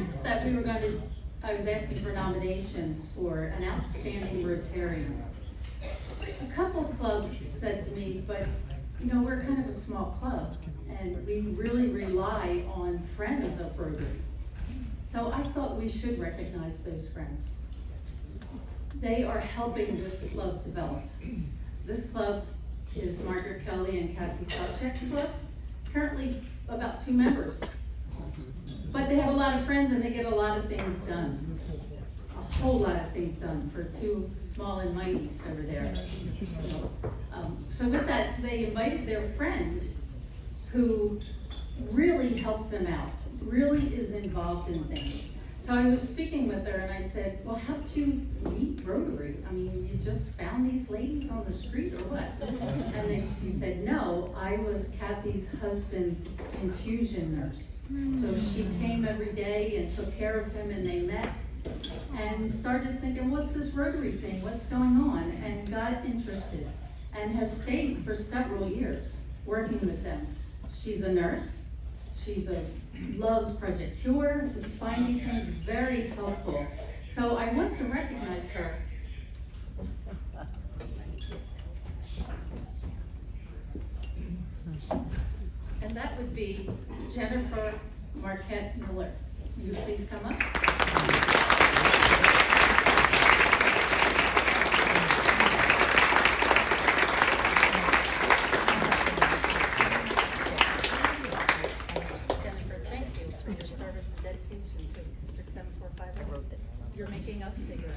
announced that I was asking for nominations for an outstanding Rotarian. A couple clubs said to me, but we're kind of a small club and we really rely on friends of Rotary. So I thought we should recognize those friends. They are helping this club develop. This club is Margaret Kelly and Kathy Sopchak's club, currently about 2 members. But they have a lot of friends and they get a lot of things done. A whole lot of things done for 2 small and mighties over there. So with that, they invited their friend who really helps them out, really is involved in things. So I was speaking with her and I said, well, how did you meet Rotary? I mean, you just found these ladies on the street or what? And then she said, no, I was Kathy's husband's infusion nurse. So she came every day and took care of him, and they met and started thinking, what's this Rotary thing? What's going on? And got interested and has stayed for several years working with them. She's a nurse. Loves Project Cure, is finding things very helpful. So I want to recognize her. And that would be Jennifer Marquette Miller. Will you please come up? You're making us bigger.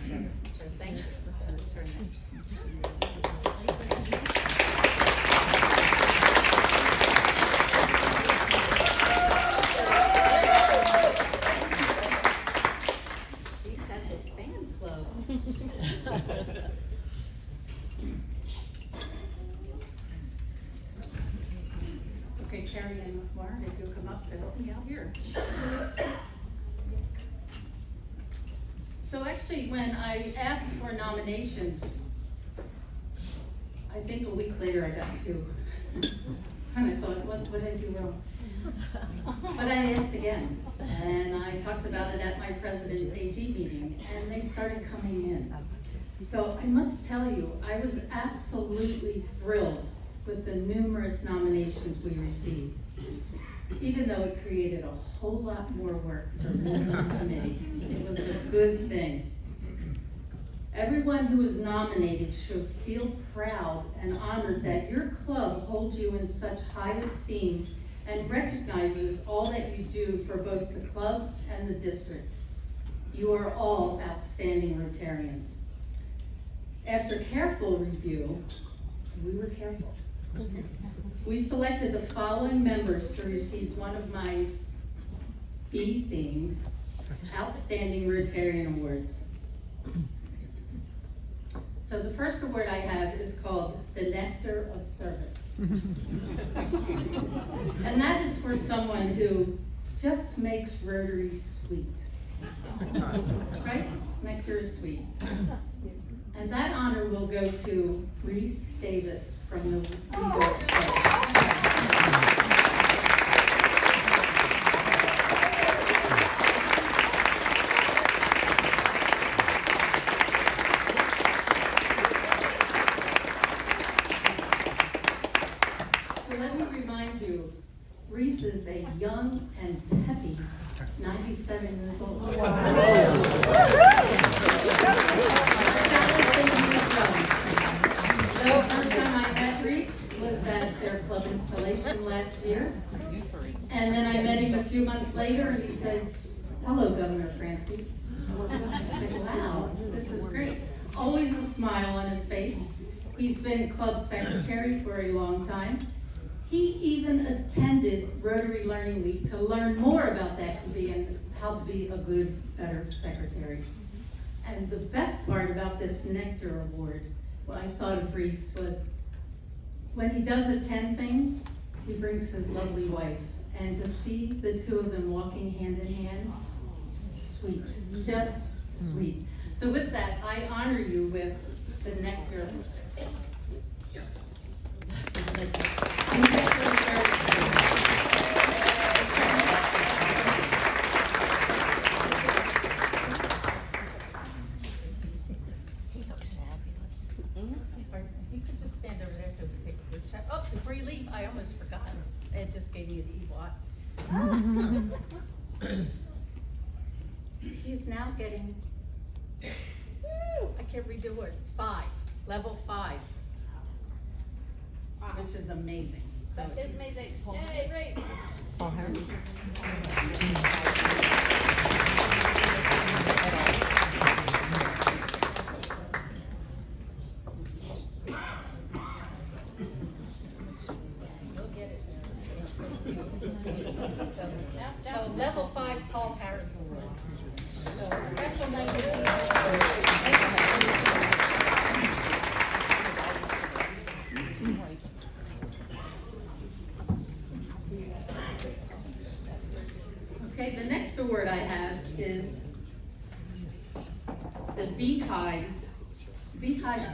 So thanks for returning. She has a fan club. Okay, Carrie and Mark, if you'll come up to help me out here. So actually, when I asked for nominations, I think a week later I got 2. And I thought, what did I do wrong? But I asked again, and I talked about it at my President AG meeting, and they started coming in. So I must tell you, I was absolutely thrilled with the numerous nominations we received, even though it created a whole lot more work for me and the committee. It was a good thing. Everyone who was nominated should feel proud and honored that your club holds you in such high esteem and recognizes all that you do for both the club and the district. You are all outstanding Rotarians. After careful review, we were careful. We selected the following members to receive one of my B-themed Outstanding Rotarian Awards. So the first award I have is called the Nectar of Service. And that is for someone who just makes Rotary sweet. Right? Nectar is sweet. And that honor will go to Reese Davis from the New York Club. Reese is a young and peppy 97 years old. Wow. The first time I met Reese was at their club installation last year. And then I met him a few months later and he said, hello, Governor Francie. I said, wow, this is great. Always a smile on his face. He's been club secretary for a long time. He even attended Rotary Learning Week to learn more about that and how to be a good, better secretary. And the best part about this Nectar Award, what I thought of Reese was, when he does attend things, he brings his lovely wife. And to see the two of them walking hand in hand, sweet, just sweet. So with that, I honor you with the Nectar. He's now getting, I can't read the word, 5, level 5, which is amazing. So That is amazing. Yay, race. Paul Harris. So level 5 Paul Harris Award. So a special night of Okay, the next award I have is the Beehive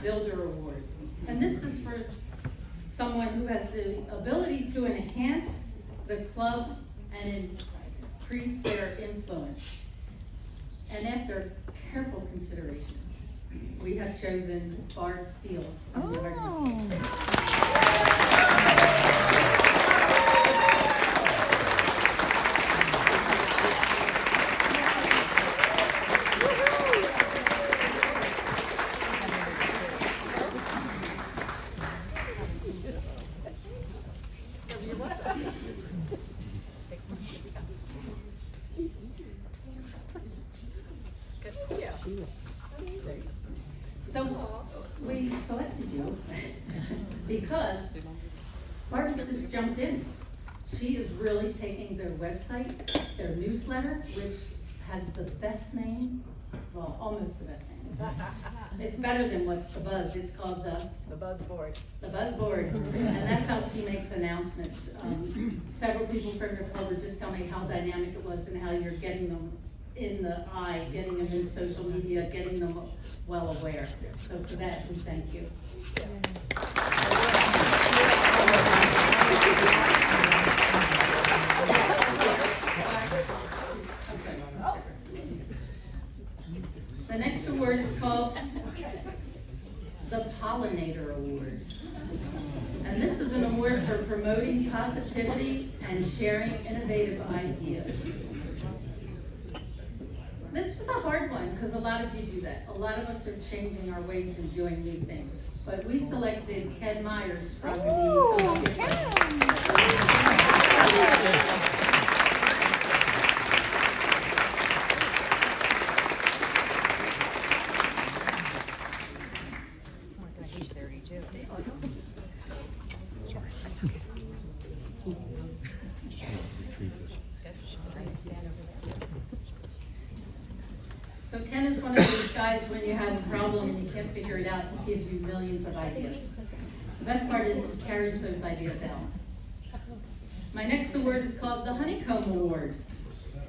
Builder Award. And this is for someone who has the ability to enhance the club and increase their influence. And after careful consideration, we have chosen Bart Steele. So we selected you because Barbara's just jumped in. She is really taking their website, their newsletter, which has the best name, well, almost the best name. It's better than What's the Buzz. It's called The Buzzboard. The Buzzboard, and that's how she makes announcements. Several people from your club were just telling me how dynamic it was and how you're getting them in the eye, getting them in social media, getting them well aware. So for that, we thank you. The next award is called the Pollinator Award. And this is an award for promoting positivity and sharing innovative ideas. This was a hard one because a lot of you do that. A lot of us are changing our ways and doing new things. But we selected Ken Myers from So Ken is one of those guys when you have a problem and you can't figure it out, he gives you millions of ideas. The best part is he carries those ideas out. My next award is called the Honeycomb Award,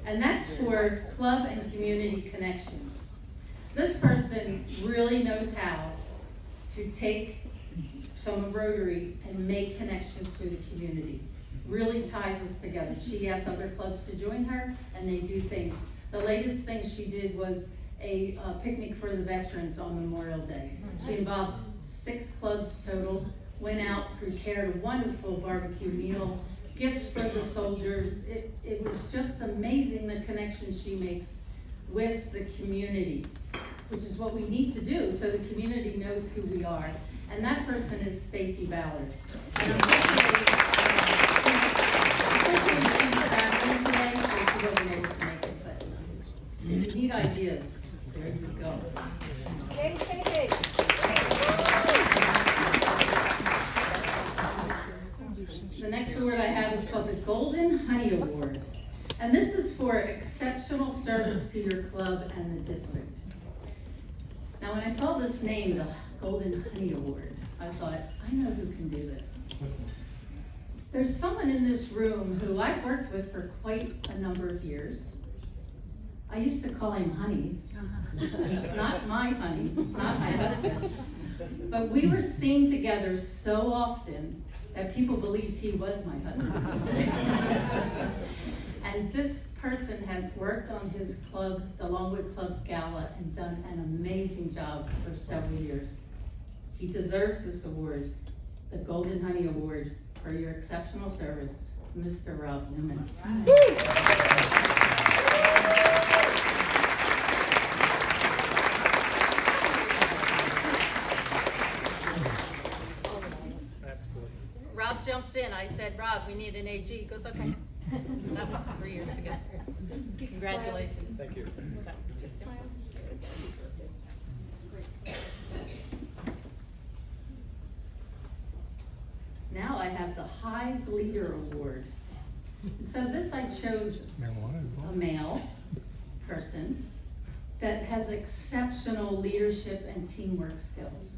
and that's for club and community connections. This person really knows how to take some of Rotary and make connections to the community. Really ties us together. She asks other clubs to join her and they do things. The latest thing she did was a picnic for the veterans on Memorial Day. She involved 6 clubs total, went out, prepared a wonderful barbecue meal, gifts for the soldiers. It was just amazing the connections she makes with the community, which is what we need to do so the community knows who we are. And that person is Stacy Ballard. And unfortunately, she's traveling today, so she wasn't able to make it, but if you need ideas, there you go. Yay, Stacy. The next award I have is called the Golden Honey Award. And this is for exceptional service to your club and the district. Now, when I saw this name, the Golden Honey Award, I thought, I know who can do this. There's someone in this room who I've worked with for quite a number of years. I used to call him Honey. It's not my honey, it's not my husband. But we were seen together so often that people believed he was my husband. And this person has worked on his club, the Longwood Club's Gala, and done an amazing job for several years. He deserves this award, the Golden Honey Award, for your exceptional service Mr. Rob Newman. Rob jumps in. I said, Rob, we need an AG. He goes, okay. That was 3 years ago. Congratulations. Thank you. Okay. Now I have the Hive Leader Award. So this I chose a male person that has exceptional leadership and teamwork skills.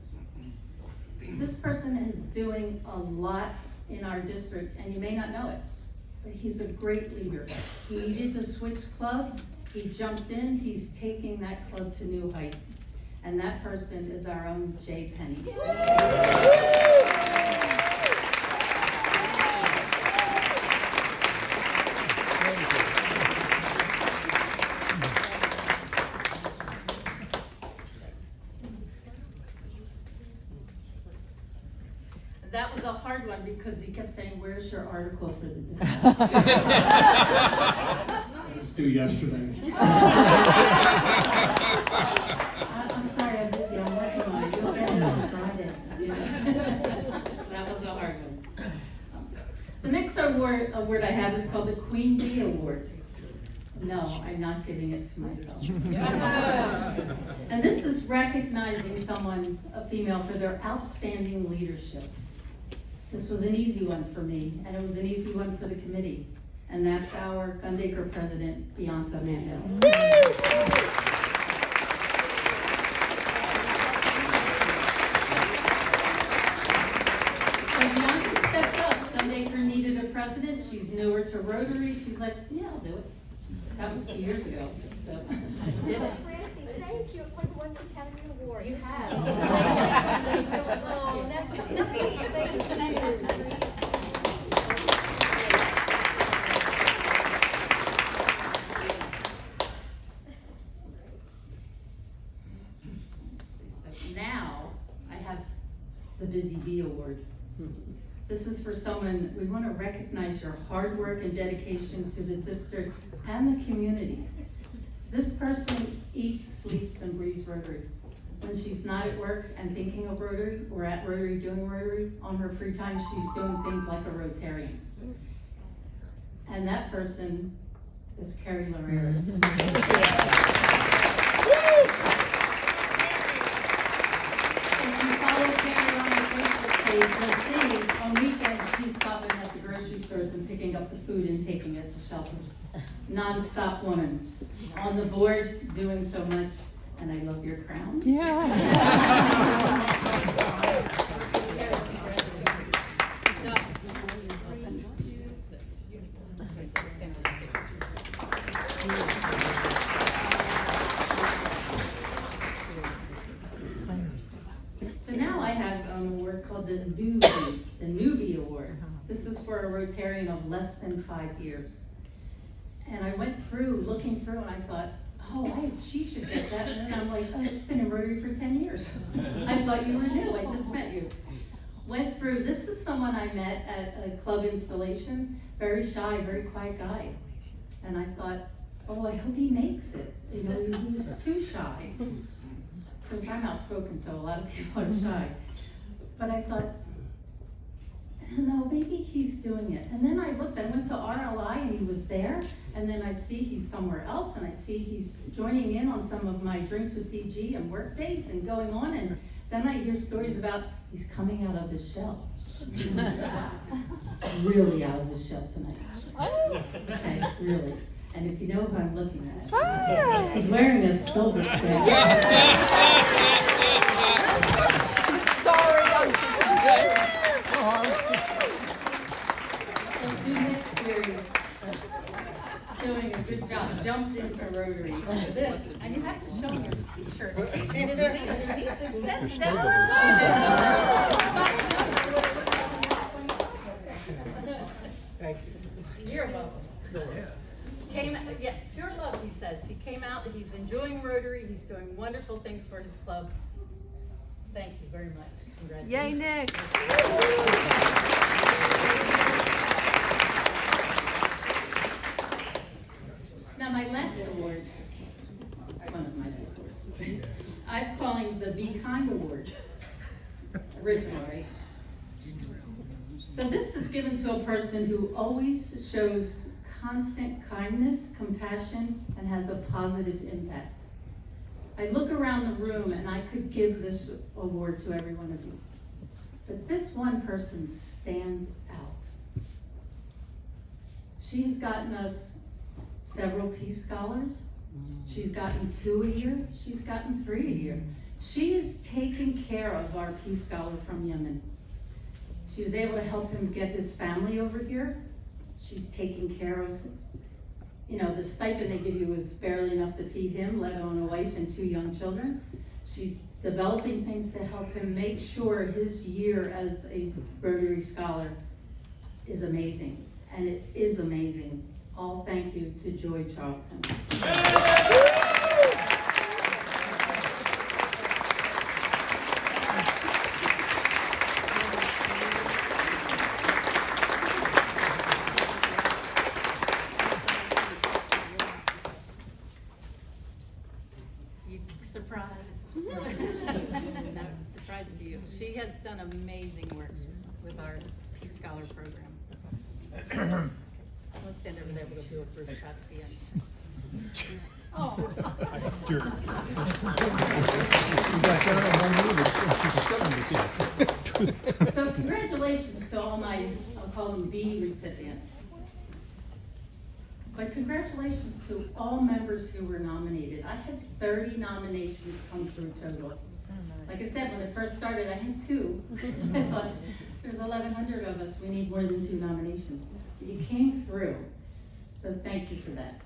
This person is doing a lot in our district, and you may not know it, but he's a great leader. He needed to switch clubs, he jumped in, he's taking that club to new heights. And that person is our own Jay Penny. That was a hard one because he kept saying, where's your article for the district? It was due yesterday. I'm sorry, I'm busy, I'm working on it, you'll get it on Friday. That was a hard one. The next award I have is called the Queen Bee Award. No, I'm not giving it to myself. And this is recognizing someone, a female, for their outstanding leadership. This was an easy one for me, and it was an easy one for the committee. And that's our Gundaker president, Bianca Mandel. So Bianca stepped up. Gundaker needed a president. She's newer to Rotary. She's like, yeah, I'll do it. That was 2 years ago. So did it. Francie, thank you. It's like won the Academy Award. You have. Oh, that's so nice. Thank you. Now, I have the Busy Bee Award. This is for someone, we want to recognize your hard work and dedication to the district and the community. This person eats, sleeps, and breathes Rotary. When she's not at work and thinking of Rotary, or at Rotary doing Rotary, on her free time, she's doing things like a Rotarian. And that person is Carrie Lareras. If you follow Carrie on her Facebook page, you'll see on weekends she's stopping at the grocery stores and picking up the food and taking it to shelters. Non-stop woman. On the board, doing so much. And I love your crown. So now I have an award called the Newbie Award. This is for a Rotarian of less than 5 years. And I went through, looking through, and I thought, oh, she should get that. And then I'm like, oh, I've been in Rotary for 10 years. I thought you were new, I just met you. Went through, this is someone I met at a club installation, very shy, very quiet guy. And I thought, oh, I hope he makes it. You know, he's too shy. Of course, I'm outspoken, so a lot of people are shy. But I thought, no, maybe he's doing it. And then I looked, I went to RLI and he was there, and then I see he's somewhere else, and I see he's joining in on some of my drinks with DG and work days and going on, and then I hear stories about he's coming out of his shell. Really out of his shell tonight. Okay, really. And if you know who I'm looking at, he's wearing a silver thread. Sorry, And do next year, doing a good job, jumped into Rotary for this, and you have to show them your t-shirt. You didn't see underneath, it says Thank you so much. You're welcome. Pure love, he says. He came out, he's enjoying Rotary, he's doing wonderful things for his club. Thank you very much. Congratulations. Yay, Nick. Be Kind Award. Original, right? So this is given to a person who always shows constant kindness, compassion, and has a positive impact. I look around the room and I could give this award to every one of you. But this one person stands out. She has gotten us several Peace Scholars. She's gotten 2 a year. She's gotten 3 a year. She is taking care of our Peace Scholar from Yemen. She was able to help him get his family over here. She's taking care of, the stipend they give you is barely enough to feed him, let alone a wife and 2 young children. She's developing things to help him make sure his year as a Rotary Scholar is amazing. And it is amazing. All thank you to Joy Charlton. You surprised? No, surprise to you. She has done amazing work with our Peace Scholar program. We'll stand over there, we'll do a group shot at the end. Oh. So congratulations to all my, I'll call them B recipients. But congratulations to all members who were nominated. I had 30 nominations come through total. Like I said, when it first started, I had 2. I thought, there's 1,100 of us, we need more than 2 nominations. But you came through, so thank you for that.